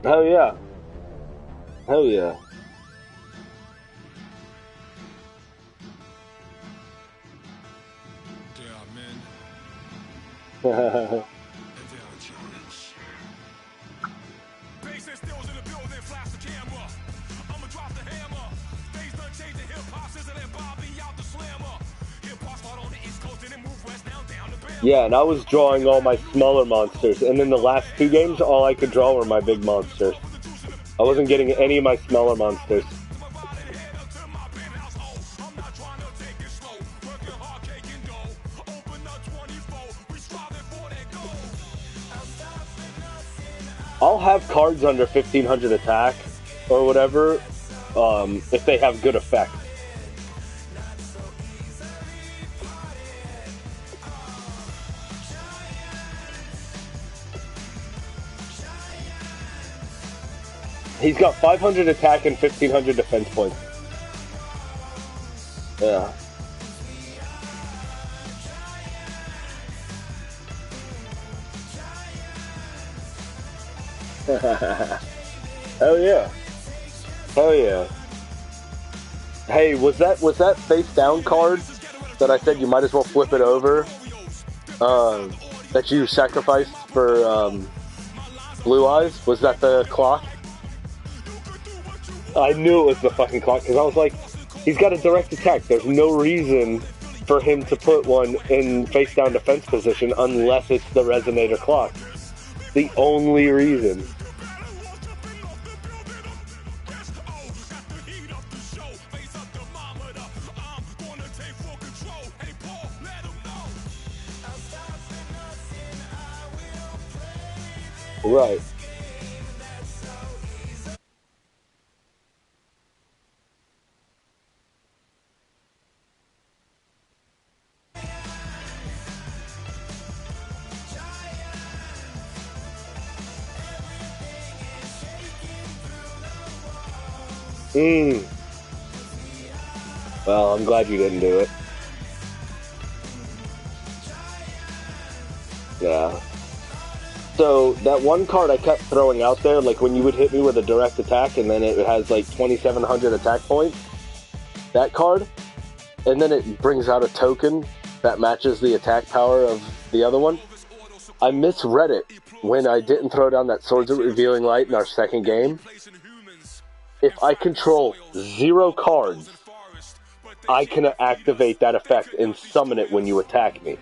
Hell yeah. Hell yeah. Yeah, and I was drawing all my smaller monsters, and in the last 2 games, all I could draw were my big monsters. I wasn't getting any of my smaller monsters. I'll have cards under 1500 attack, or whatever, if they have good effect. He's got 500 attack and 1500 defense points. Yeah. Hell yeah. Hell yeah. Hey, was that face down card that I said you might as well flip it over? That you sacrificed for Blue Eyes? Was that the clock? I knew it was the fucking clock, because I was like, he's got a direct attack. There's no reason for him to put one in face down defense position unless it's the resonator clock. The only reason. Right. Well, I'm glad you didn't do it. Yeah. So, that one card I kept throwing out there, like when you would hit me with a direct attack and then it has like 2700 attack points, that card, and then it brings out a token that matches the attack power of the other one. I misread it when I didn't throw down that Swords of Revealing Light in our second game. If I control 0 cards, I can activate that effect and summon it when you attack me.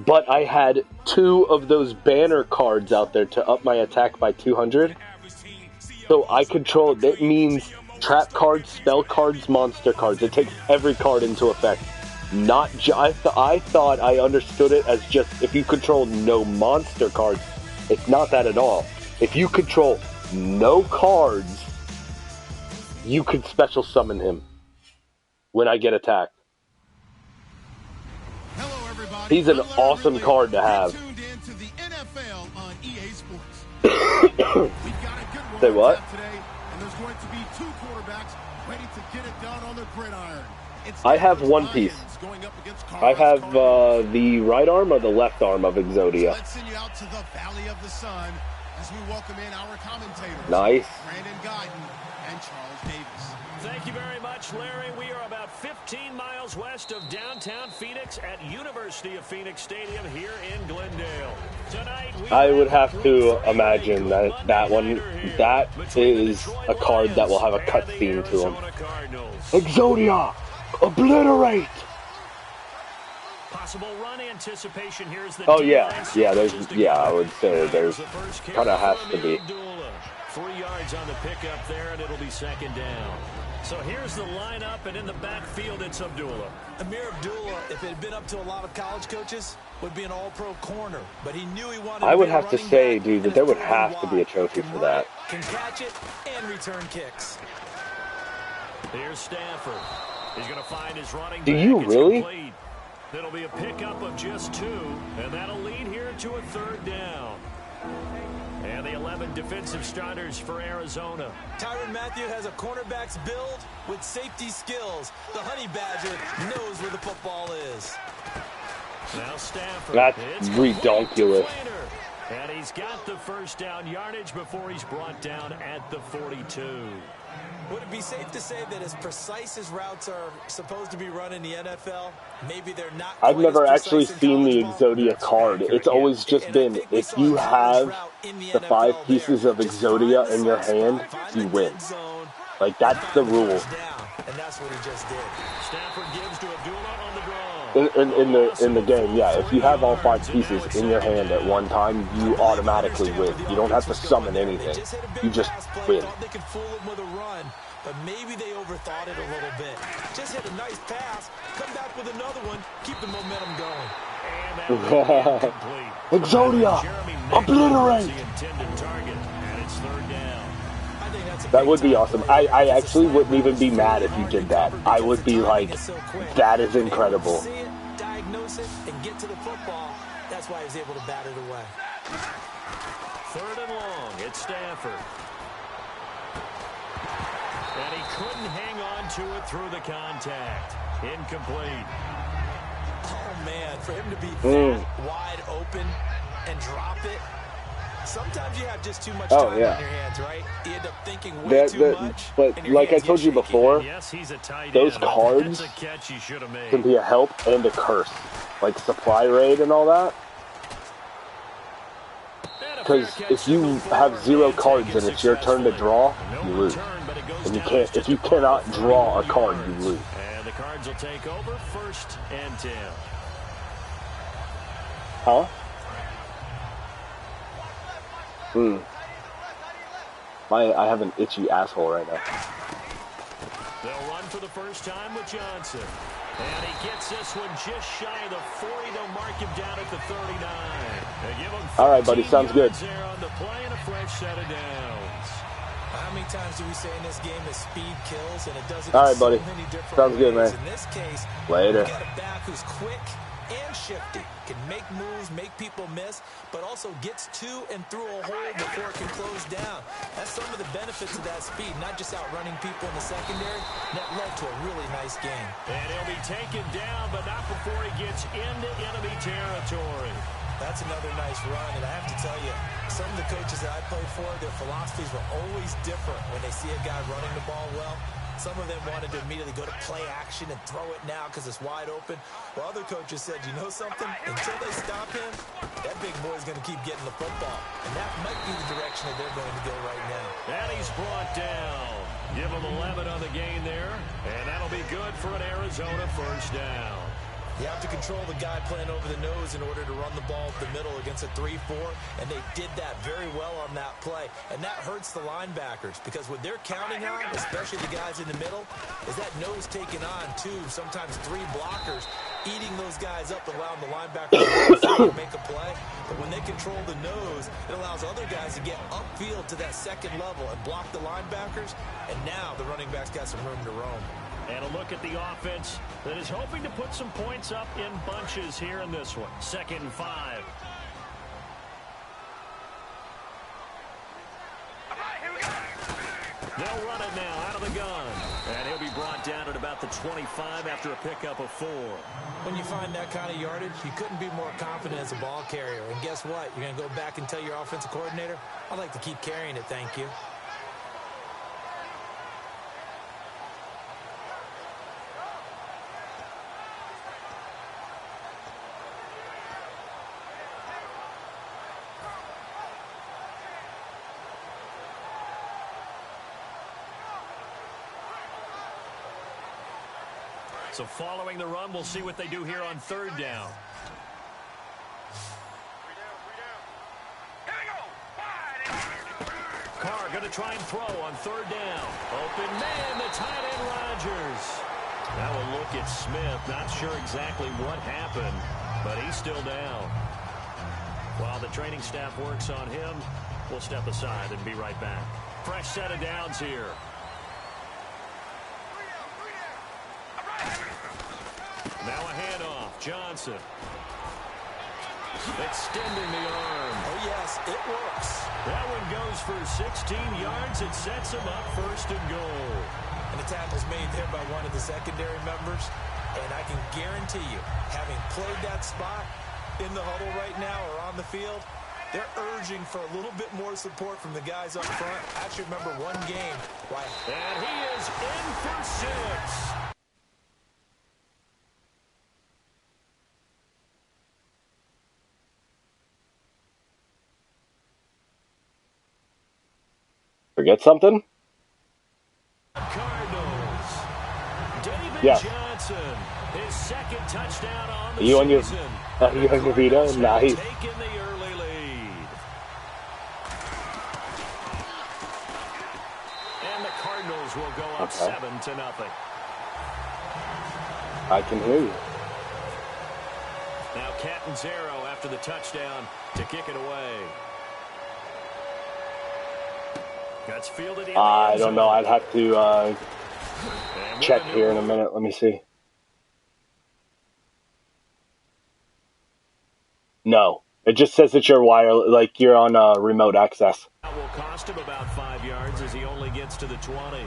But I had 2 of those banner cards out there to up my attack by 200. So I control, that means trap cards, spell cards, monster cards. It takes every card into effect. Not I thought I understood it as just if you control no monster cards. It's not that at all. If you control no cards, you could special summon him when I get attacked. Hello, everybody. He's an awesome card to have. Tuned in to the NFL on EA Sports. We've got a good Say what? today, and there's going to be 2 quarterbacks ready to get it done on the gridiron. I have one piece. I have the right arm or the left arm of Exodia. Let's send you out to the Valley of the Sun as we welcome in our commentators. Nice. Brandon Guyton and Charles Davis. Thank you very much, Larry. We are about 15 miles west of downtown Phoenix at University of Phoenix Stadium here in Glendale. Tonight, I would have to imagine that one, that is a card that will have a cutscene to him. Exodia! Obliterate! Possible run anticipation here is the oh yeah, I would say there's kind of has to be. 3 yards on the pickup there, and it'll be second down. So here's the lineup, and in the backfield, it's Abdullah. Amir Abdullah, if it had been up to a lot of college coaches, would be an all-pro corner. But he knew he wanted I to would be have to say, dude, that there would have to be a trophy for that. Can catch it and return kicks. Here's Stafford. He's going to find his running back. Do you really? Complete. It'll be a pickup of just 2, and that'll lead here to a 3rd down. And the 11 defensive starters for Arizona. Tyrann Mathieu has a cornerback's build with safety skills. The Honey Badger knows where the football is. Now Stafford. That's redonkulous. And he's got the first down yardage before he's brought down at the 42. Would it be safe to say that as precise as routes are supposed to be run in the NFL, maybe they're not? I've never actually seen the Exodia card. It's always just been, if you have the 5 pieces of Exodia in your hand, you win. Like, that's the rule. And that's what he just did. Stafford gives to Abdullah on the draw. In the game, yeah. If you have all 5 pieces in your hand at one time, you automatically win. You don't have to summon anything. You just win. They could fool him with a run, but maybe they overthought it a little bit. Just hit a nice pass, come back with another one, keep the momentum going. And that complete. Exodia! Obliterate! The intended target, and it's third down. That would be awesome. I actually wouldn't even be mad if you did that. I would be like, that is incredible. See it, diagnose it, and get to the football. That's why he was able to bat it away. Third and long, it's Stafford. And he couldn't hang on to it through the contact. Incomplete. Oh, man, for him to be that wide open and drop it. Sometimes you have just too much time on your hands, right? You end up thinking way too much. But like I told you before, those cards can be a help and a curse. Like supply raid and all that. Because if you have 0 cards and it's your turn to draw, you lose. And you can't. If you cannot draw a card, you lose. And the Cards will take over, 1st and 10. Huh? I have an itchy asshole right now. They'll run for the first time with Johnson. And he gets this one just shy of the 40. They'll mark him down at the 39. They give him all right, buddy. Sounds good. There on the play and a fresh set of downs. How many times do we say in this game that speed kills, and it doesn't? All right, buddy. Sounds good, man. In this case, later. You got a back who's quick and shifty, can make moves, make people miss, but also gets to and through a hole before it can close down. That's some of the benefits of that speed, not just outrunning people in the secondary. That led to a really nice game. And he'll be taken down, but not before he gets into enemy territory. That's another nice run, and I have to tell you, some of the coaches that I played for, their philosophies were always different when they see a guy running the ball well. Some of them wanted to immediately go to play action and throw it now because it's wide open. While other coaches said, you know something? Until they stop him, that big boy's going to keep getting the football. And that might be the direction that they're going to go right now. And he's brought down. Give him 11 on the gain there. And that'll be good for an Arizona first down. You have to control the guy playing over the nose in order to run the ball up the middle against a 3-4, and they did that very well on that play. And that hurts the linebackers because what they're counting on, especially the guys in the middle, is that nose taking on 2, sometimes 3 blockers, eating those guys up and allowing the linebackers to make a play. But when they control the nose, it allows other guys to get upfield to that second level and block the linebackers. And now the running back's got some room to roam. And a look at the offense that is hoping to put some points up in bunches here in this one. 2nd and 5. They'll run it now out of the gun. And he'll be brought down at about the 25 after a pickup of 4. When you find that kind of yardage, you couldn't be more confident as a ball carrier. And guess what? You're going to go back and tell your offensive coordinator, I'd like to keep carrying it, thank you. So following the run, we'll see what they do here on 3rd down. Carr going to try and throw on 3rd down. Open man, the tight end Rodgers. Now a look at Smith. Not sure exactly what happened, but he's still down. While the training staff works on him, we'll step aside and be right back. Fresh set of downs here. Now a handoff. Johnson. Extending the arm. Oh, yes, it works. That one goes for 16 yards. It sets him up 1st and goal. And the tackle's made there by one of the secondary members. And I can guarantee you, having played that spot in the huddle right now or on the field, They're urging for a little bit more support from the guys up front. I actually remember one game. And he is in for 6. Forget something? Cardinals. David Yeah. Johnson, his second touchdown on the Are you on your season. Vita? Nice. Taking the early lead. And the Cardinals will go up 7-0. I can hear you. Now Catanzaro after the touchdown to kick it away. That's fielded in. I don't know. I'd have to check here in a minute. Let me see. No. It just says that you're on remote access. That will cost him about 5 yards as he only gets to the 20.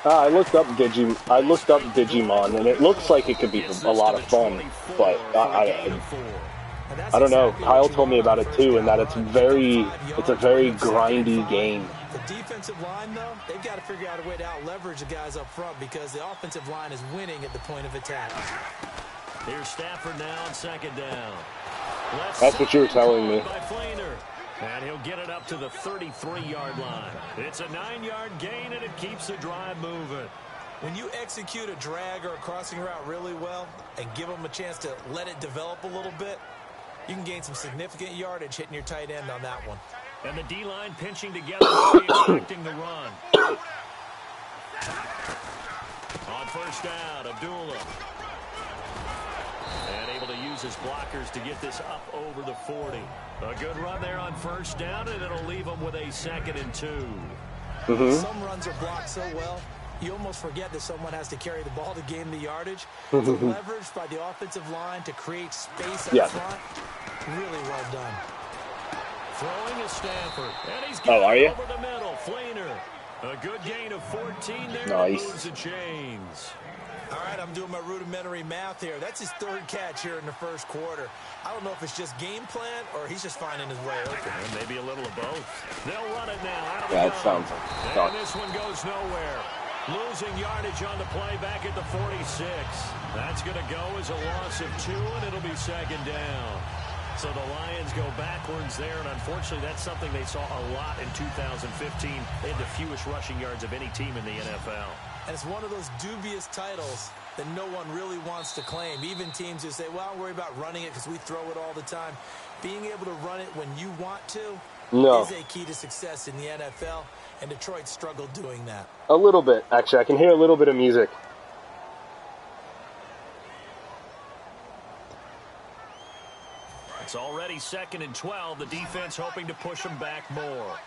I looked up Digimon, and it looks like it could be a lot of fun, but I don't know. Kyle told me about it too, and that it's a very grindy game. The defensive line, though, they've got to figure out a way to out-leverage the guys up front because the offensive line is winning at the point of attack. Here's Stafford now on second down. That's what you were telling me. And he'll get it up to the 33-yard line. It's a 9-yard gain, and it keeps the drive moving. When you execute a drag or a crossing route really well and give them a chance to let it develop a little bit, you can gain some significant yardage hitting your tight end on that one. And the D-line pinching together, expecting the run. On first down, Abdullah. And able to use his blockers to get this up over the 40. A good run there on first down, and it'll leave him with a 2nd and 2. Some runs are blocked so well, you almost forget that someone has to carry the ball to gain the yardage. The leverage by the offensive line to create space up front, really well done. Throwing is Stafford, and he's getting over the middle. Fleener, a good gain of 14 there. Nice. Moves the chains. All right, I'm doing my rudimentary math here. That's his 3rd catch here in the first quarter. I don't know if it's just game plan or he's just finding his way open. And maybe a little of both. They'll run it now. Out of yeah, the it sounds and this one goes nowhere. Losing yardage on the play back at the 46. That's going to go as a loss of 2, and it'll be 2nd down. So the Lions go backwards there, and unfortunately that's something they saw a lot in 2015. They had the fewest rushing yards of any team in the NFL. And it's one of those dubious titles that no one really wants to claim. Even teams who say, well, don't worry about running it because we throw it all the time. Being able to run it when you want to is a key to success in the NFL, and Detroit struggled doing that. A little bit, actually. I can hear a little bit of music. It's already 2nd and 12. The defense hoping to push them back more.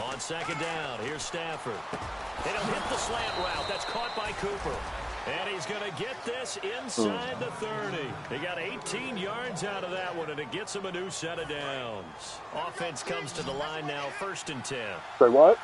On second down, here's Stafford. And he'll hit the slant route. That's caught by Cooper. And he's going to get this inside the 30. He got 18 yards out of that one, and it gets him a new set of downs. Offense comes to the line now, 1st and 10. Say what?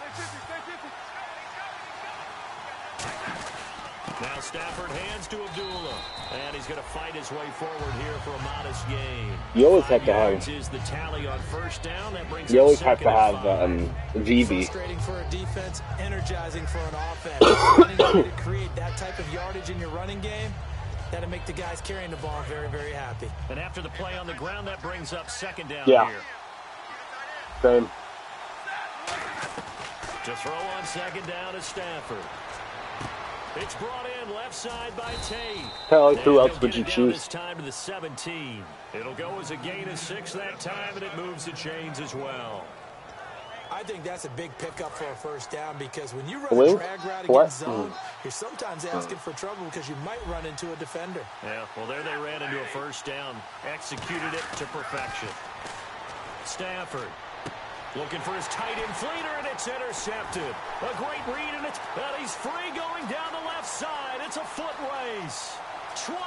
Now Stafford hands to Abdullah, and he's going to fight his way forward here for a modest gain. You always have to have. Is the tally on first down. That brings you always have to 2nd have VB. Frustrating for a defense, energizing for an offense. Running a way to create that type of yardage in your running game, that'll make the guys carrying the ball very, very happy. And after the play on the ground, that brings up 2nd down here. Same. To throw on 2nd down is Stafford. It's brought in left side by Tate. Hell, who else would you choose? This time to the 17. It'll go as a gain of 6 that time, and it moves the chains as well. I think that's a big pickup for a first down because when you run a drag route against zone, you're sometimes asking for trouble because you might run into a defender. Yeah, well, there they ran into a first down. Executed it to perfection. Stafford. Looking for his tight end Fleener, and it's intercepted. A great read, and he's free going down the left side. It's a foot race. 20,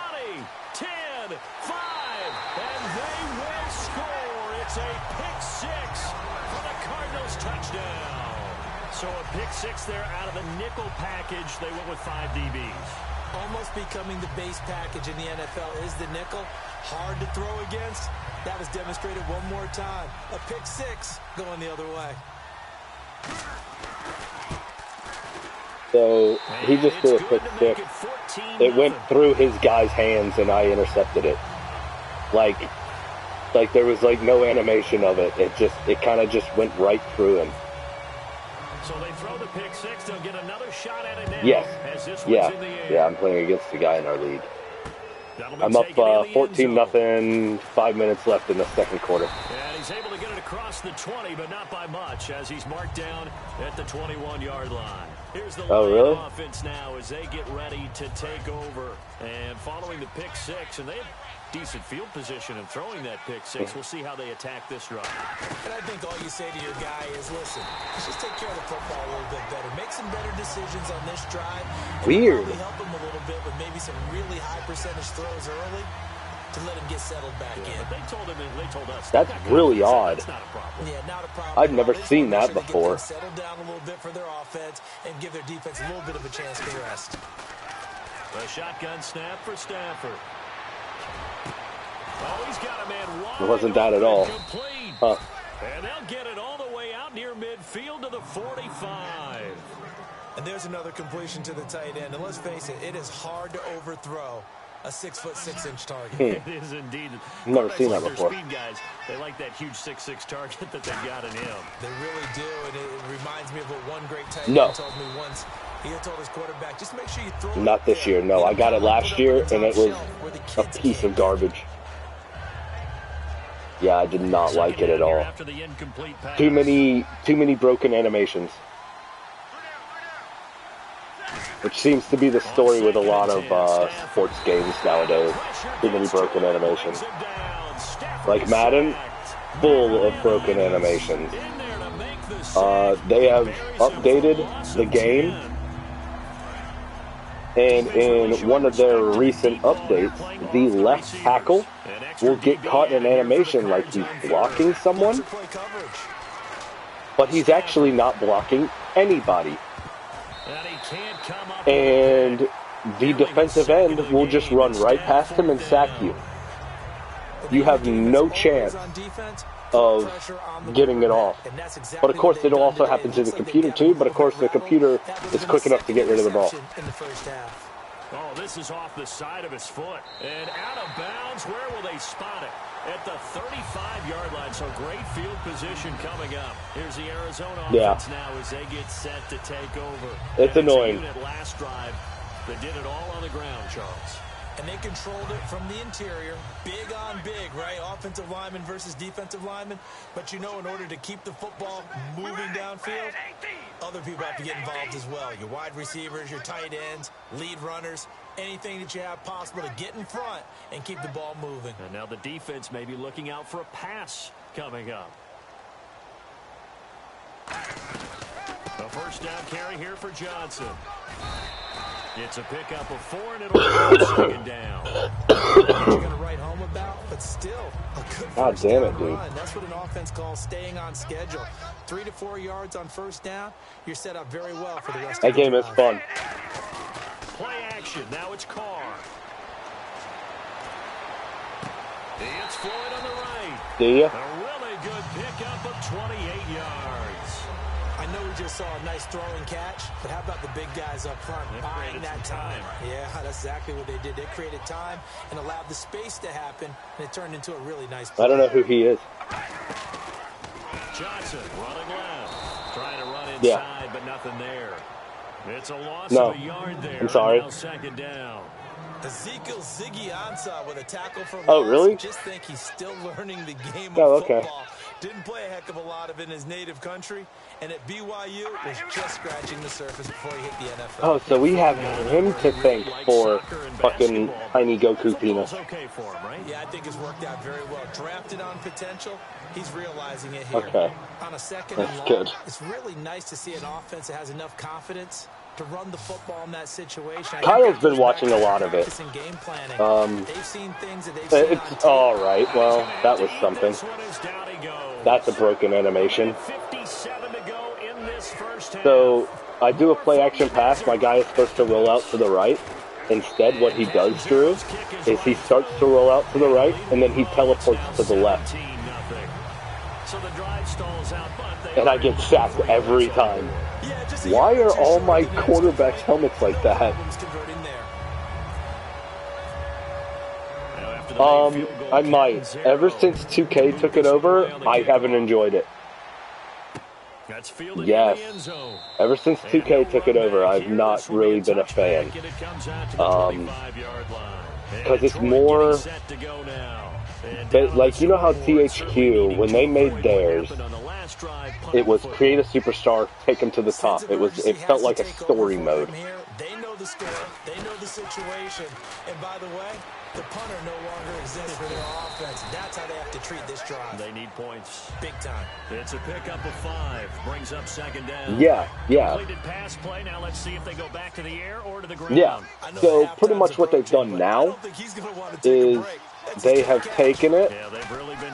10, 5, and they will score. It's a pick 6 for the Cardinals touchdown. So a pick six there out of the nickel package. They went with 5 DBs. Almost becoming the base package in the NFL is the nickel. Hard to throw against. That was demonstrated one more time. A pick six going the other way. So he just threw a pick six. It went through his guy's hands, and I intercepted it. Like there was like no animation of it. It kind of just went right through him. So they throw the pick six. They'll get another shot at it now. Yes. As this Yeah. one's in the air. Yeah. I'm playing against the guy in our league. I'm up 14-0. 5 minutes left in the second quarter. And he's able to get it across the 20, but not by much, as he's marked down at the 21-yard line. Here's the offense now as they get ready to take over. And following the pick six, and they have decent field position in throwing that pick six. We'll see how they attack this drive. And I think all you say to your guy is, listen, let's just take care of the football a little bit better. Make some better decisions on this drive. Weird. Probably help him a little bit with maybe some really high percentage throws early to let him get settled back in. But they told us. That's really odd. That's not a problem. Yeah, not a problem. I've never seen that before. Settle down a little bit for their offense and give their defense a little bit of a chance to rest. A shotgun snap for Stafford. Oh, he's got a man wide. It wasn't that at all. Complete. Huh. And they'll get it all the way out near midfield to the 45. And there's another completion to the tight end. And let's face it, it is hard to overthrow a 6'6" target. It is indeed. I've never seen that before. Speed guys, they like that huge 6'6" target that they've got in him. They really do, and it reminds me of what one great tight end told me once. He had told his quarterback, just make sure you throw it. Not this year, no. I got it last year, and it was a piece of garbage. Yeah, I did not like it at all. Too many broken animations. Which seems to be the story with a lot of sports games nowadays. Too many broken animations. Like Madden, full of broken animations. They have updated the game. And in one of their recent updates, the left tackle will get caught in an animation like he's blocking someone, but he's actually not blocking anybody. And the defensive end will just run right past him and sack you. You have no chance of getting it off. But of course, it'll also happen to the computer too, but of course the computer is quick enough to get rid of the ball. Oh, this is off the side of his foot. And out of bounds. Where will they spot it? At the 35-yard line. So great field position coming up. Here's the Arizona offense now as they get set to take over. It's annoying. Last drive, they did it all on the ground, Charles. And they controlled it from the interior. Big on big, right? Offensive lineman versus defensive lineman. But you know, in order to keep the football moving downfield, other people have to get involved as well. Your wide receivers, your tight ends, lead runners, anything that you have possible to get in front and keep the ball moving. And now the defense may be looking out for a pass coming up. A first down carry here for Johnson. It's a pickup of 4, and it'll be second down. You're going to write home about, but still a good first down run. That's what an offense calls staying on schedule. 3 to 4 yards on first down. You're set up very well for the rest of the game is fun. Play action. Now it's Carr. It's Floyd on the right. Do you? A really good pickup of 28 yards. I know we just saw a nice throw and catch, but how about the big guys up front buying that time? Yeah, that's exactly what they did. They created time and allowed the space to happen, and it turned into a really nice play. I don't know who he is. Johnson running left. Trying to run inside, but nothing there. It's a loss of a yard there. I'm sorry. Now second down. Ezekiel Ziggy Ansah with a tackle for loss. Oh, really? Just think he's still learning the game of football. Didn't play a heck of a lot of it in his native country, and at BYU was just scratching the surface before he hit the NFL. Oh, so we have him to thank for fucking tiny Goku penis. Okay for him, right? Yeah, I think it's worked out very well. Drafted on potential, he's realizing it here. Okay. On a second That's and long, good. it's really nice to see an offense that has enough confidence to run the football in that situation. Kyle's been watching a lot of it. Game planning. They've seen things that they've seen it's all right. Well, that was something. That's a broken animation. 57 to go in this first So I do a play action pass. My guy is supposed to roll out to the right. Instead, what he does, Drew, is he starts to roll out to the right, and then he teleports to the left. And I get sacked every time. Why are all my quarterbacks' helmets like that? I might. Ever since 2K took it over, I haven't enjoyed it. Yes. Ever since 2K took it over, I've not really been a fan. Because it's more... Like, you know how THQ, when they made theirs, it was create a superstar, take him to the top. It felt like a story mode. They know the score, they know the situation, and by the way, the punter no longer exists for their offense. That's how they have to treat this drive. They need points. Big time. It's a pickup of 5. Brings up second down. Yeah. Completed pass play. Now let's see if they go back to the air or to the ground. Yeah. So pretty much what they've done now is they have taken it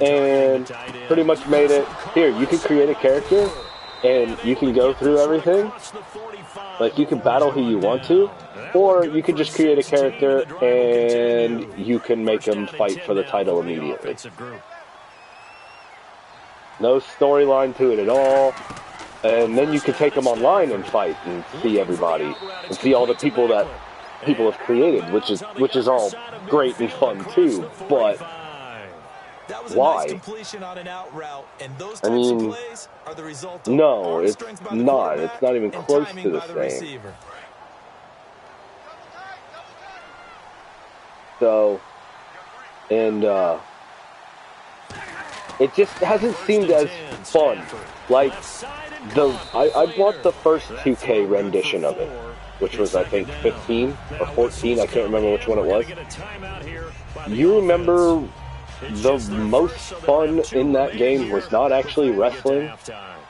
and pretty much made it, here, you can create a character and you can go through everything. Like, you can battle who you want to, or you can just create a character and you can make them fight for the title immediately. No storyline to it at all. And then you can take them online and fight and see everybody and see all the people that people have created, which is all great and fun too, but why? I mean, no, it's not. It's not even close to the same. So, and it just hasn't seemed as fun. Like, I bought the first 2K rendition of it, which was, I think, 15 or 14. I can't remember which one it was. You remember the most fun in that game was not actually wrestling.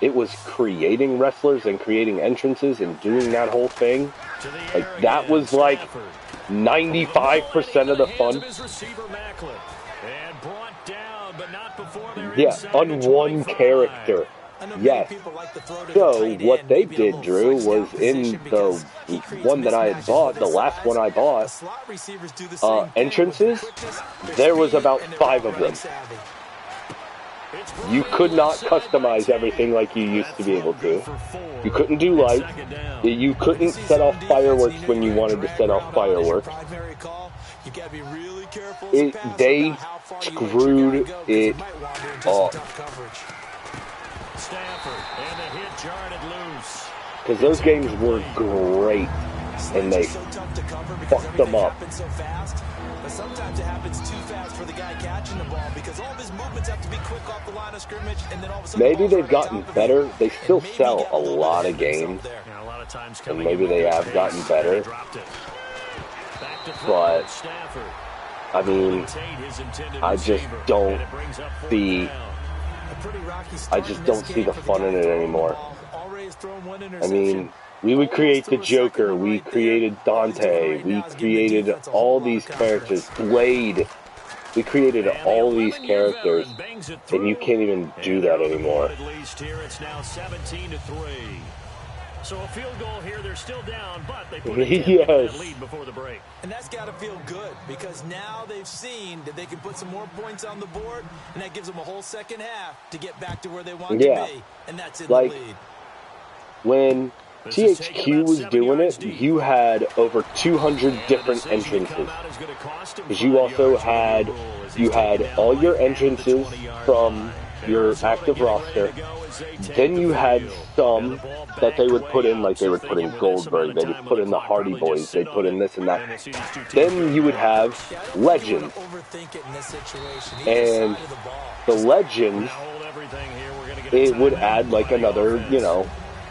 It was creating wrestlers and creating entrances and doing that whole thing. Like, that was like 95% of the fun. Yeah, on one character. Yes. So what they did, Drew, was in the one that I had bought, the last one I bought, entrances, there was about 5 of them. You could not customize everything like you used to be able to. You couldn't do lights. You couldn't set off fireworks when you wanted to set off fireworks. They screwed it up. Because those games were great, and they fucked them up. But sometimes it happens too fast for the guy catching the ball because all of his movements have to be quick off the line of scrimmage, and then all of a sudden maybe they've gotten better. They still sell a lot of games, and maybe they have gotten better. But I mean, I just don't see. I just don't see the fun in it anymore. I mean, we would create the Joker, we created Dante, we created all these characters, Blade, we created all these characters, and you can't even do that anymore. So a field goal here, they're still down, but they put yes. a lead before the break. And that's got to feel good because now they've seen that they can put some more points on the board, and that gives them a whole second half to get back to where they want to be, and that's in the lead. When THQ was doing it, you had over 200 different entrances. Because you also had, all your entrances from your active roster. Then you had some that they would put in, like they would put in Goldberg, they would put in the Hardy Boys, they'd put in this and that. Then you would have Legends. And the Legends, it would add like another,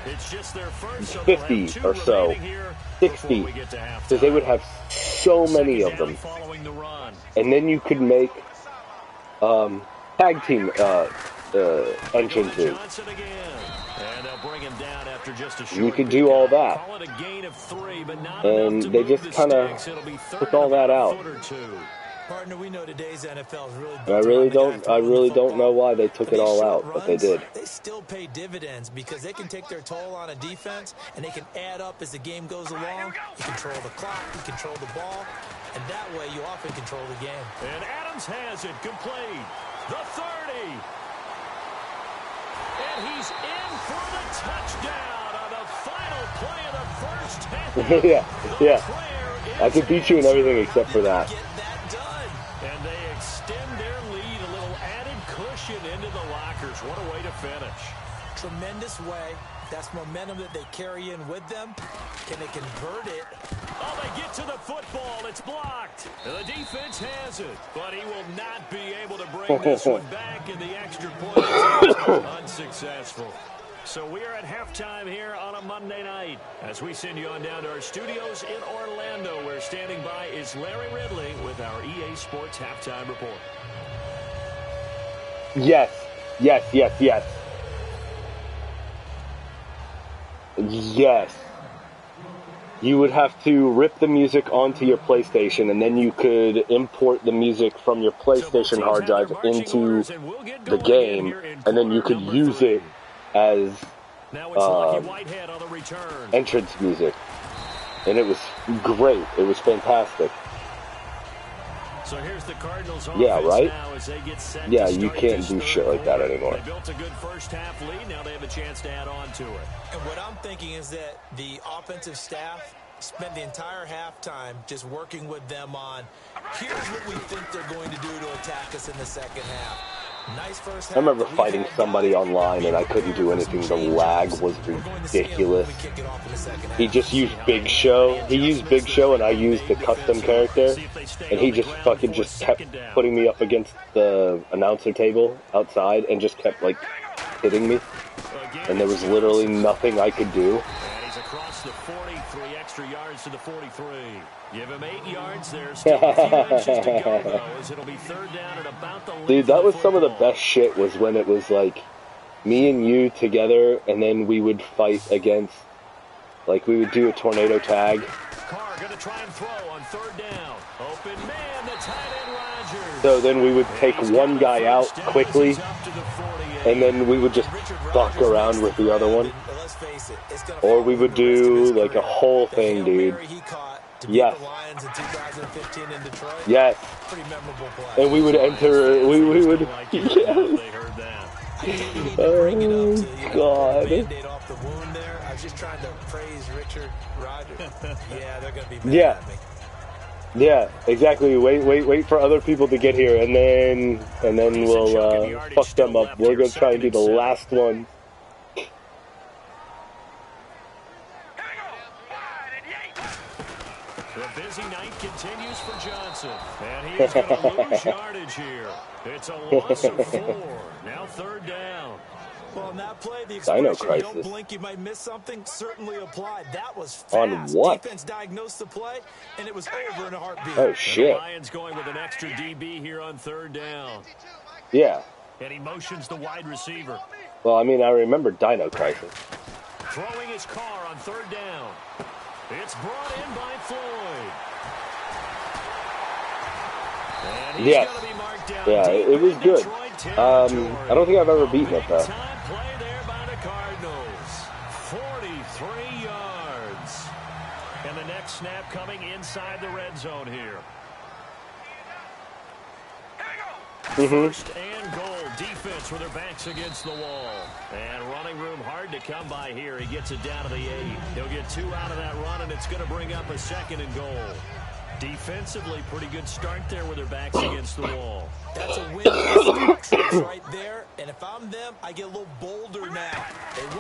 50 or so, 60, because they would have so many of them. And then you could make tag team entrances. You could do all that. And they just kind of took all that out. Partner, we know today's NFL is really I really don't know why they took it all out, but they did. They still pay dividends because they can take their toll on a defense and they can add up as the game goes along. You control the clock, you control the ball, and that way you often control the game. And Adams has it complete. The 30. And he's in for the touchdown on the final play of the first half. yeah. I could beat you in everything except for that. And they extend their lead, a little added cushion into the lockers. What a way to finish. Tremendous way. That's momentum that they carry in with them. Can they convert it? Oh, they get to the football. It's blocked. The defense has it, but he will not be able to bring this one back in the extra point. Unsuccessful. So we are at halftime here on a Monday night as we send you on down to our studios in Orlando, where standing by is Larry Ridley with our EA Sports Halftime Report. Yes. You would have to rip the music onto your PlayStation, and then you could import the music from your PlayStation hard drive into the game, and then you could use it as entrance music. And it was great. It was fantastic. So here's the Cardinals right? now as they get set yeah, to you start can't this do third shit like that quarter. anymore. They built a good first half lead. Now they have a chance to add on to it. And what I'm thinking is that the offensive staff spent the entire halftime just working with them on, here's what we think they're going to do to attack us in the second half. Nice first half. I remember fighting somebody online and I couldn't do anything. The lag was ridiculous. He just used Big Show. He used Big Show and I used the custom character. And he just fucking just kept putting me up against the announcer table outside and just kept like hitting me. And there was literally nothing I could do. And he's across the 43 extra yards to the 43. Give him 8 yards there. Still a few inches to go, though, as it'll be third down at about the length. Dude, that was some of the best shit was when it was like me and you together and then we would fight against, like we would do a tornado tag. Carr going to try and throw on third down. Open man, the tight end Rodgers. So then we would take one guy out quickly and then we would just fuck around with the other one. Or we would do like a whole thing, dude. Yes. Yes. And we would enter, we would, yes. Oh, God. I was just trying to praise Richard Rodgers. Yeah, they're going to be mad at me. Yeah, exactly. Wait for other people to get here, and then we'll fuck them up. We're going to try and do the last one. The busy night continues for Johnson, and he is going to lose yardage here. It's a loss of 4. Now third down. Well, in that play, the expression, don't blink, you might miss something, certainly applied. That was fast. On what? Defense diagnosed the play, and it was over in a heartbeat. Oh, shit. And the Lions going with an extra DB here on third down. Yeah. And he motions the wide receiver. Well, I mean, I remember Dino Crisis. Throwing his car on third down. It's brought in by Floyd. And he's going to be marked down. Yeah, it was good. I don't think I've ever beaten it, though. Play there by the Cardinals. 43 yards. And the next snap coming inside the red zone here. First and goal. Defense with their backs against the wall. And running room hard to come by here. He gets it down to the 8. He'll get 2 out of that run, and it's going to bring up a second and goal. Defensively, pretty good start there with their backs against the wall. That's a win right there. And if I'm them, I get a little bolder now.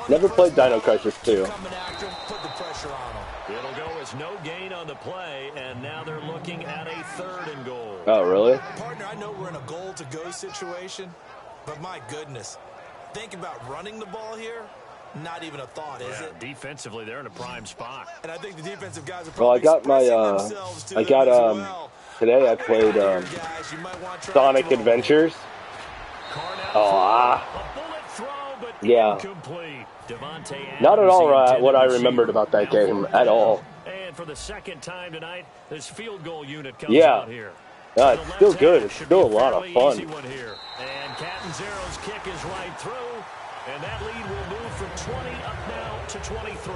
Never played Dino Crisis 2. Coming after him, put the pressure on him. It'll go as no gain on the play, and now they're looking at a third and goal. Oh, really? Partner, I know we're in a goal-to-go situation, but my goodness, think about running the ball here. Not even a thought, is it? Defensively, they're in a prime spot. And I think the defensive guys are well, I got my, today I played, Sonic Adventures. Yeah. Not at all what I remembered about that game, at all. And for the second time tonight, this field goal unit comes out here. Yeah, it's still good. It's still a lot of fun. And Catanzaro's kick is right through, and that lead will move from 20 up now to 23.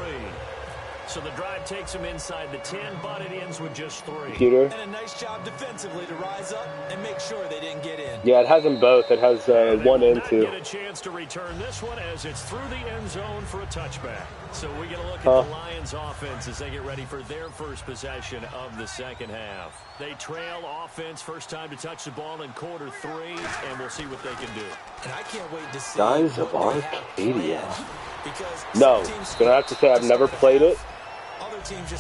So the drive takes him inside the 10, but it ends with just 3. Computer. And a nice job defensively to rise up and make sure they didn't get in. Yeah, it has them both. It has one and two. Get a chance to return this one as it's through the end zone for a touchback. So we get a look at the Lions offense as they get ready for their first possession of the second half. They trail offense first time to touch the ball in quarter 3, and we'll see what they can do. And I can't wait to see Guys of Arcadia. No, gonna have to say I've never played it.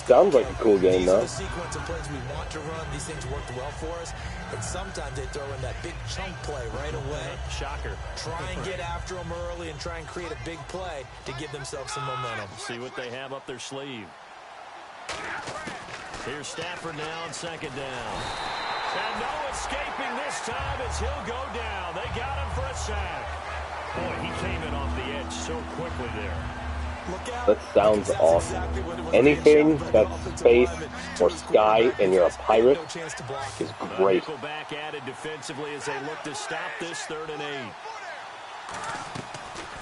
Sounds like a cool game, though. These are the sequence of plays we want to run. These things worked well for us. And sometimes they throw in that big chunk play right away. Shocker. Try and get after them early and try and create a big play to give themselves some momentum. See what they have up their sleeve. Here's Stafford now on second down. And no escaping this time as he'll go down. They got him for a sack. Boy, he came in off the edge so quickly there. That sounds awesome. Anything that's space or sky and you're a pirate is great. Back added defensively as they look to stop this 3rd and 8.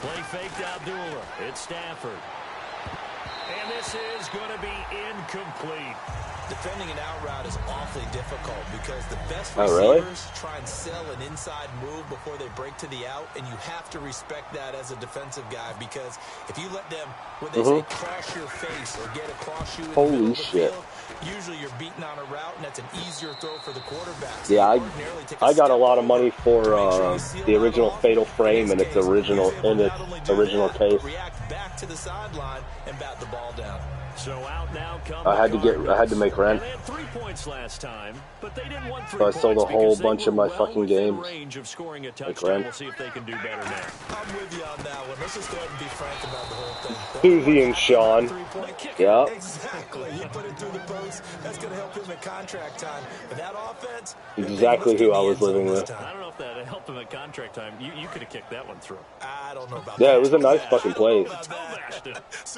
Play faked Abdullah. It's Stafford. And this is going to be incomplete. Defending an out route is awfully difficult because the best really? receivers try and sell an inside move before they break to the out, and you have to respect that as a defensive guy because if you let them, when they say cross your face or get across you in the middle of the field, usually you're beating on a route, and that's an easier throw for the quarterback. So yeah, I got a lot of money for the original Fatal Frame and its original case. React back to the sideline and bat the ball down. So out now comes I had to make rent. They had 3 points last time, but they didn't want 3 So I sold a whole bunch of my well fucking games. Range of scoring a touchdown. We'll see if they can do better now. I'm with you on that one. Let's just go ahead and be frank about the whole thing. Susie and Sean. Yeah. Exactly. You put it through the post. That's going to help him at contract time. But that offense. Exactly who I was living with. I don't know if that helped him at contract time. You could have kicked that one through. I don't know about that. Yeah, it was a nice fucking play.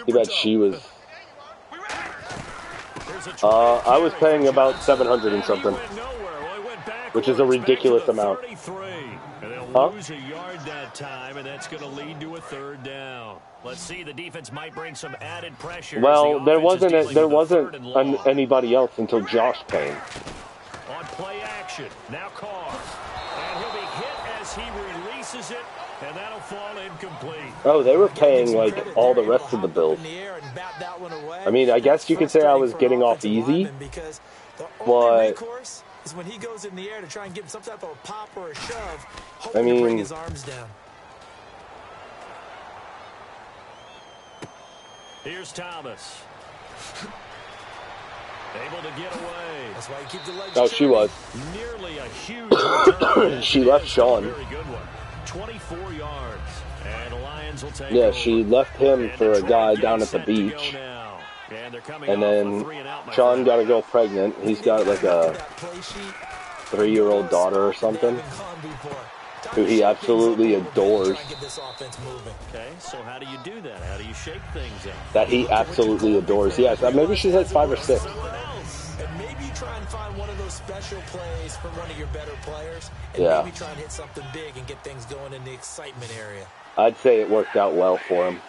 Too bad she was. I was paying about 700 and something, which is a ridiculous amount. Lose a yard that time, and that's going to lead to a 3rd down. Let's see, the defense might bring some added pressure. Well, there wasn't anybody else until Josh came. On play action, now Carr, and he'll be hit as he releases it, and that'll fall incomplete. Oh, they were paying like all the rest of the bills. I mean, I guess you could say I was getting off easy, but is when he goes in the air to try and give him some type of a pop or a shove, I mean, bring his arms down. Here's Thomas. Able to get away. That's why you keep the legs. Oh, she was. Nearly a huge return. She left Sean. Very good one. 24 yards. And the Lions will take Yeah, she left him for a guy down at the beach. And then Sean got a girl pregnant. He's got like a 3-year-old daughter or something who he absolutely adores. Okay, so how do you do that? How do you shake things up? That he absolutely adores. Yes, maybe she's like 5 or 6. And maybe try and find one of those special plays from one of your better players. And maybe try and hit something big and get things going in the excitement area. I'd say it worked out well for him.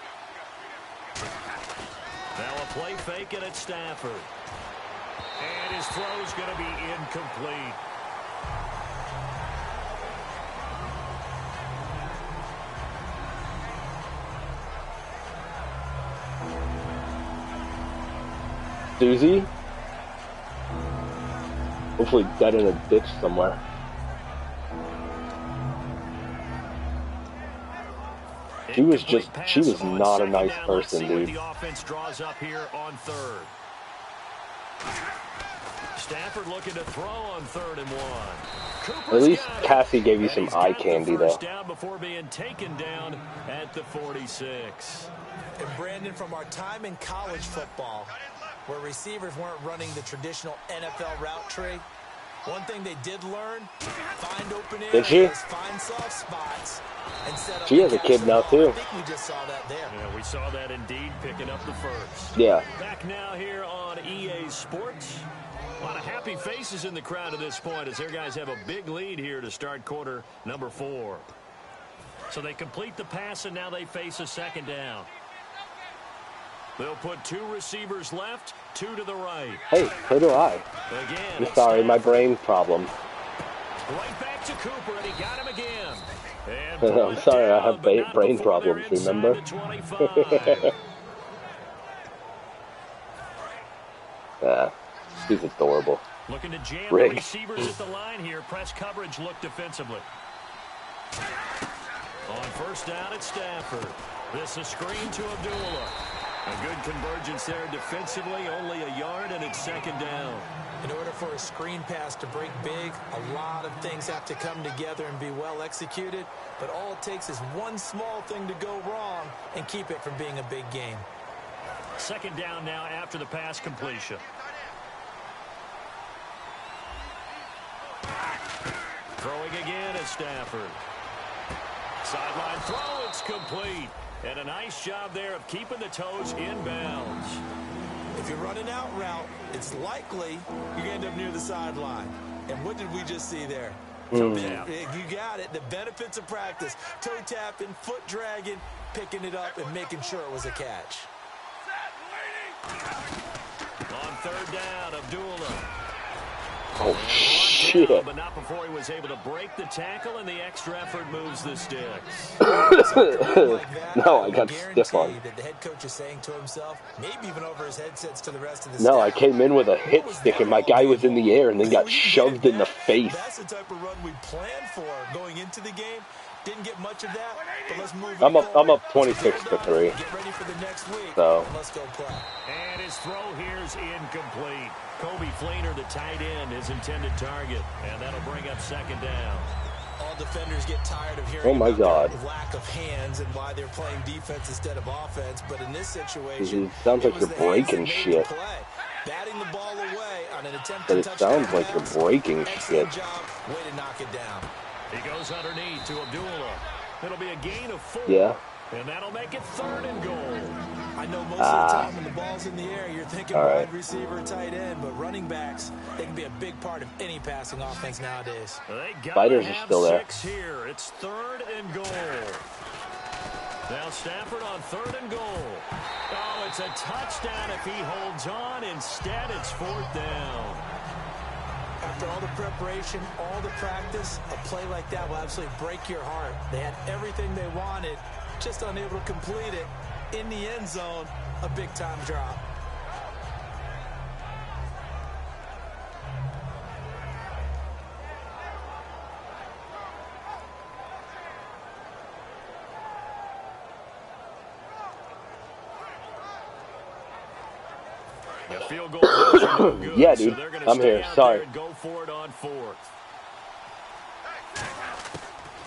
Now a play fake and it's Stafford. And his throw's going to be incomplete. Susie? Hopefully dead in a ditch somewhere. She was not a nice person, dude. The offense draws up here on 3rd. Stafford looking to throw on 3rd and 1. At least Cassie gave you some eye candy, though. Down before being taken down at the 46. And Brandon, from our time in college football, where receivers weren't running the traditional NFL route tree, one thing they did learn: find open areas, find soft spots, and set up. She has a kid now too. I think we just saw that there. Yeah, we saw that indeed, picking up the first. Yeah. Back now here on EA Sports. A lot of happy faces in the crowd at this point as their guys have a big lead here to start quarter number 4. So they complete the pass, and now they face a second down. They'll put 2 receivers left, 2 to the right. Hey, so do I. Again, I'm sorry, my brain problem. Right back to Cooper, and he got him again. I'm sorry, I have brain problems, remember? He's adorable. Looking to jam the receivers at the line here. Press coverage look defensively. On first down, it's Stafford. This a screen to Abdullah. A good convergence there defensively, only a yard, and it's second down. In order for a screen pass to break big, a lot of things have to come together and be well executed, but all it takes is one small thing to go wrong and keep it from being a big game. Second down now after the pass completion. Throwing again is Stafford. Sideline throw, it's complete. And a nice job there of keeping the toes in bounds. If you're running out route, it's likely you're going to end up near the sideline. And what did we just see there? You got it. The benefits of practice. Toe tapping, foot dragging, picking it up, and making sure it was a catch. On third down, Abdullah. Oh, shit. But not before he was able to break the tackle, and the extra effort moves the sticks. No, I got stiff on. That the head coach is saying to himself, maybe even over his headsets to the rest of the No, staff. I came in with a hit stick, and my guy was in the air and then got shoved in the face. That's the type of run we planned for going into the game. Didn't get much of that, but let's move. I'm up 26-3. Get ready for the next week. So let's go play. And his throw here's incomplete. Kobe Fleener, the tight end, his intended target, and that'll bring up second down. All defenders get tired of hearing about their lack of hands and why they're playing defense instead of offense, but in this situation, sounds like you're breaking shit. Batting the ball away on an attempt But to it touch sounds like you're breaking shit. Excellent job. Way to knock it down. He goes underneath to Abdullah. It'll be a gain of 4. Yeah. And that'll make it third and goal. I know most of the time when the ball's in the air, you're thinking wide receiver, tight end, but running backs, they can be a big part of any passing offense nowadays. Fighters are still there. Here. It's third and goal. Now Stafford on third and goal. Oh, it's a touchdown if he holds on. Instead, it's fourth down. After all the preparation, all the practice, a play like that will absolutely break your heart. They had everything they wanted, just unable to complete it. In the end zone, a big-time drop. The field goal goes no good. Yeah, dude. So I'm here. Sorry. Go for it on fourth.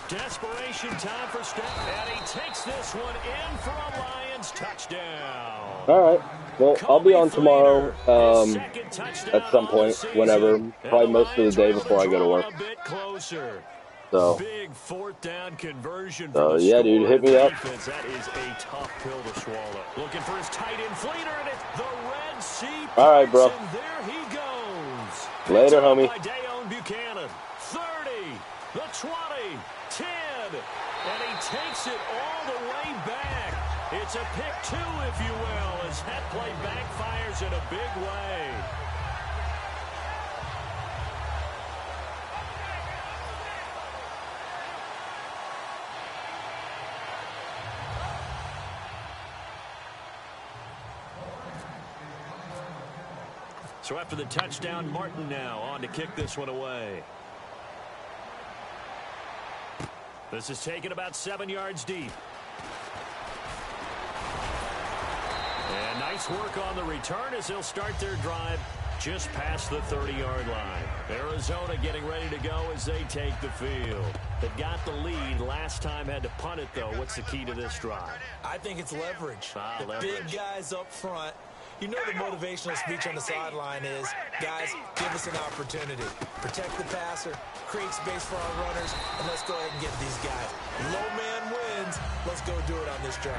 Desperation time for Steph, and he takes this one in for a Lions touchdown. All right. Well, I'll be on tomorrow at some point, whenever. Probably most of the day before I go to work. So, big fourth down conversion. Yeah, dude, hit me up. That is a tough pill to swallow. Looking for his tight end Fleener, and it's the Red Sea. All right, bro. And there he goes. Later, homie. By Dayon Buchanan. 30, the 20, 10, and he takes it all the way back. It's a pick 2, if you will, as that play backfires in a big way. So after the touchdown, Martin now on to kick this one away. This is taken about 7 yards deep. And nice work on the return as they'll start their drive just past the 30-yard line. Arizona getting ready to go as they take the field. They've got the lead. Last time had to punt it, though. What's the key to this drive? I think it's leverage. Leverage. Big guys up front. You know the motivational speech on the sideline is, guys, give us an opportunity. Protect the passer, create space for our runners, and let's go ahead and get these guys. Low man wins. Let's go do it on this drive.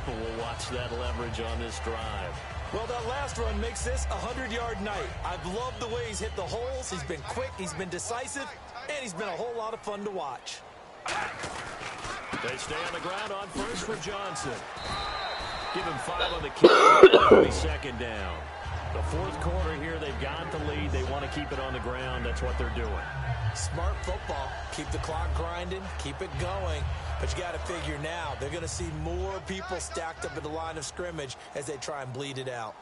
We'll watch that leverage on this drive. Well, that last run makes this a 100-yard night. I've loved the way he's hit the holes. He's been quick, he's been decisive, and he's been a whole lot of fun to watch. They stay on the ground on first for Johnson. Give him 5 on the kick. It'll be second down. The fourth quarter here, they've got the lead. They want to keep it on the ground. That's what they're doing. Smart football. Keep the clock grinding. Keep it going. But you got to figure now, they're going to see more people stacked up at the line of scrimmage as they try and bleed it out.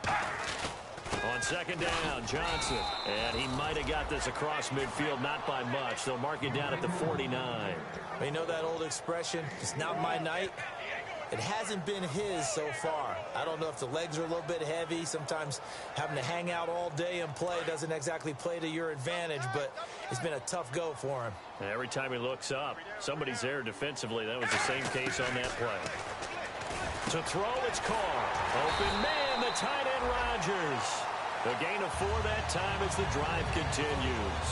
On second down, Johnson. And he might have got this across midfield, not by much. They'll mark it down at the 49. You know that old expression, it's not my night? It hasn't been his so far. I don't know if the legs are a little bit heavy. Sometimes having to hang out all day and play doesn't exactly play to your advantage, but it's been a tough go for him. Every time he looks up, somebody's there defensively. That was the same case on that play. To throw, it's Carr. Open man, the tight end Rodgers. The gain of 4 that time as the drive continues.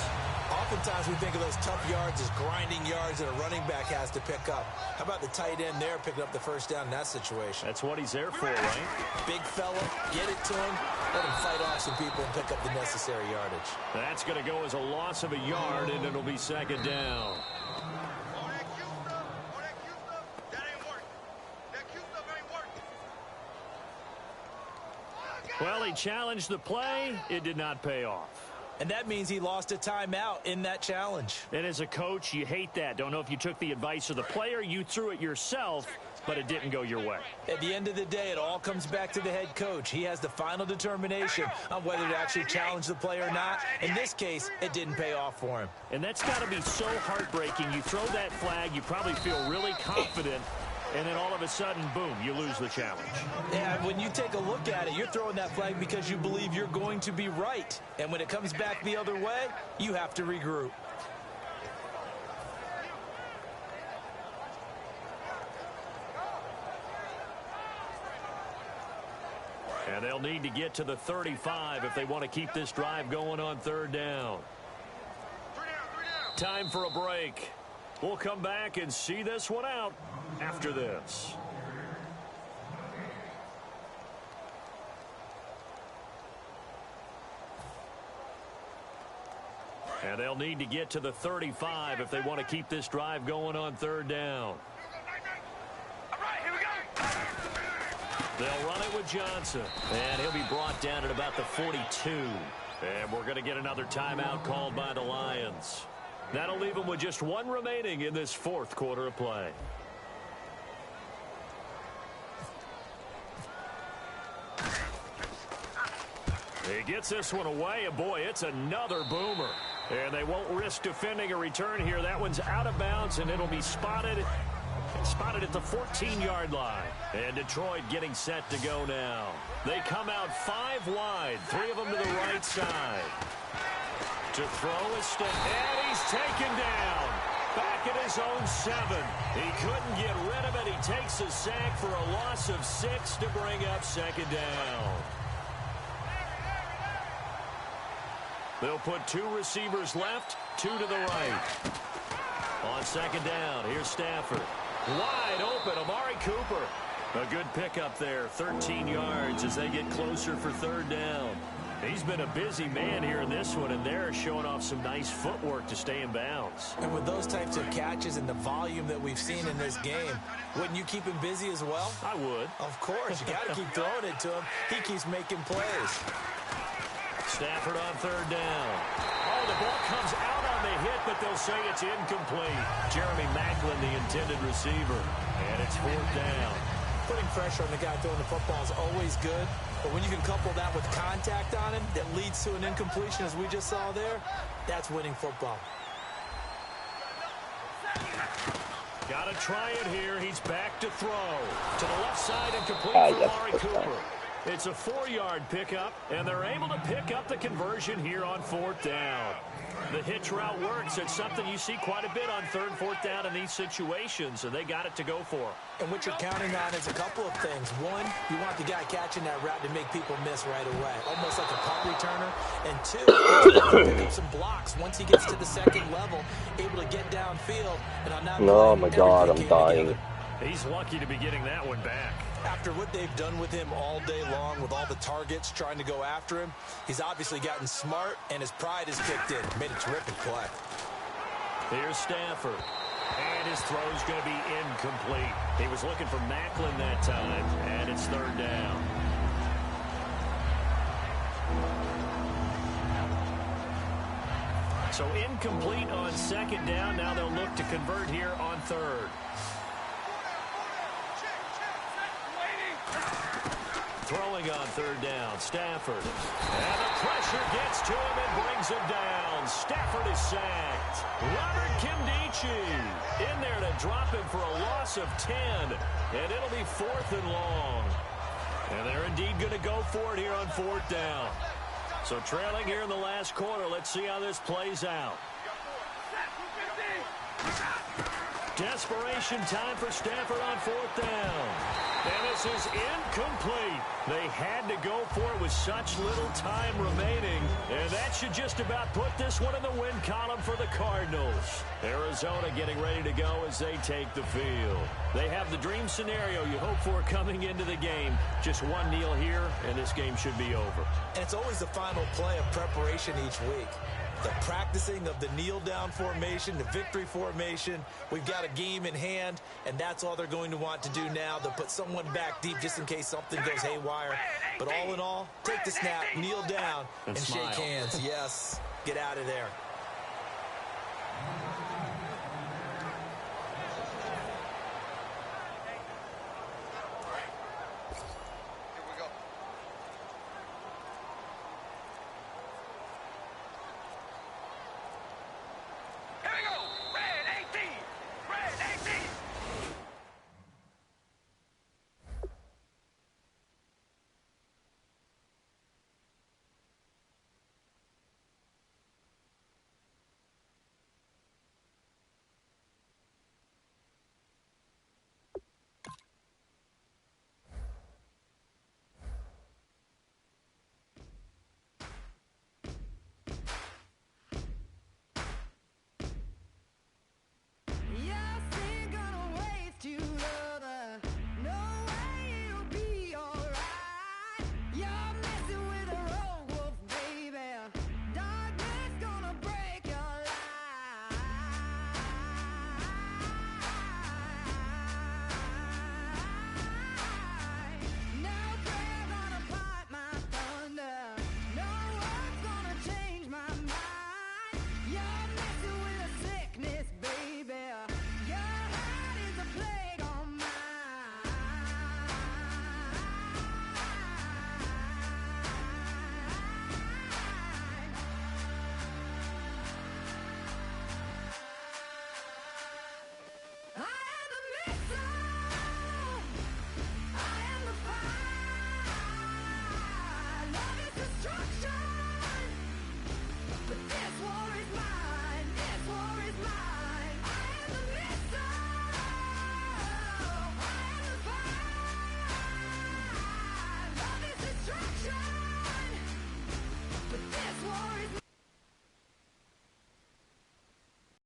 Oftentimes we think of those tough yards as grinding yards that a running back has to pick up. How about the tight end there picking up the first down in that situation? That's what he's there for, right? Big fella, get it to him, let him fight off some people and pick up the necessary yardage. That's going to go as a loss of a yard, and it'll be second down. Well, he challenged the play. It did not pay off. And that means he lost a timeout in that challenge. And as a coach, you hate that. Don't know if you took the advice of the player, you threw it yourself, but it didn't go your way. At the end of the day, it all comes back to the head coach. He has the final determination on whether to actually challenge the play or not. In this case, it didn't pay off for him. And that's got to be so heartbreaking. You throw that flag, you probably feel really confident, and then all of a sudden, boom, you lose the challenge. Yeah, when you take a look at it, you're throwing that flag because you believe you're going to be right. And when it comes back the other way, you have to regroup. And they'll need to get to the 35 if they want to keep this drive going on third down. Time for a break. We'll come back and see this one out after this. And they'll need to get to the 35 if they want to keep this drive going on third down. They'll run it with Johnson. And he'll be brought down at about the 42. And we're going to get another timeout called by the Lions. That'll leave them with just 1 remaining in this fourth quarter of play. He gets this one away, and boy, it's another boomer. And they won't risk defending a return here. That one's out of bounds, and it'll be spotted at the 14-yard line. And Detroit getting set to go now. They come out 5 wide, 3 of them to the right side. To throw is Stick, and he's taken down. Back at his own 7. He couldn't get rid of it. He takes a sack for a loss of 6 to bring up second down. They'll put 2 receivers left, 2 to the right. On second down, here's Stafford. Wide open, Amari Cooper. A good pickup there, 13 yards as they get closer for third down. He's been a busy man here in this one, and they're showing off some nice footwork to stay in bounds. And with those types of catches and the volume that we've seen in this game, wouldn't you keep him busy as well? I would. Of course, you got to keep throwing it to him. He keeps making plays. Stafford on third down. Oh, the ball comes out on the hit, but they'll say it's incomplete. Jeremy Maclin, the intended receiver. And it's fourth down. Putting pressure on the guy throwing the football is always good, but when you can couple that with contact on him that leads to an incompletion, as we just saw there, that's winning football. Got to try it here. He's back to throw. To the left side and complete for Amari Cooper. It's a 4-yard pickup, and they're able to pick up the conversion here on 4th down. The hitch route works. It's something you see quite a bit on 3rd and 4th down in these situations, and they got it to go for. And what you're counting on is a couple of things. One, you want the guy catching that route to make people miss right away, almost like a punt returner. And two, pick up some blocks once he gets to the second level, able to get downfield. And on that oh my God, I'm dying. Together. He's lucky to be getting that one back. After what they've done with him all day long with all the targets trying to go after him, he's obviously gotten smart, and his pride has kicked in. Made a terrific play. Here's Stafford. And his throw's going to be incomplete. He was looking for Macklin that time, and it's 3rd down. So incomplete on 2nd down. Now they'll look to convert here on 3rd. Throwing on 3rd down, Stafford. And the pressure gets to him and brings him down. Stafford is sacked. Robert Kimdichie in there to drop him for a loss of 10. And it'll be 4th and long. And they're indeed going to go for it here on 4th down. So trailing here in the last quarter. Let's see how this plays out. Desperation time for Stafford on 4th down. And this is incomplete. They had to go for it with such little time remaining. And that should just about put this one in the win column for the Cardinals. Arizona getting ready to go as they take the field. They have the dream scenario you hope for coming into the game. Just one kneel here, and this game should be over. And it's always the final play of preparation each week. The practicing of the kneel-down formation, the victory formation. We've got a game in hand, and that's all they're going to want to do now. They'll put someone back deep just in case something goes haywire. But all in all, take the snap, kneel down, and shake hands. Yes, get out of there.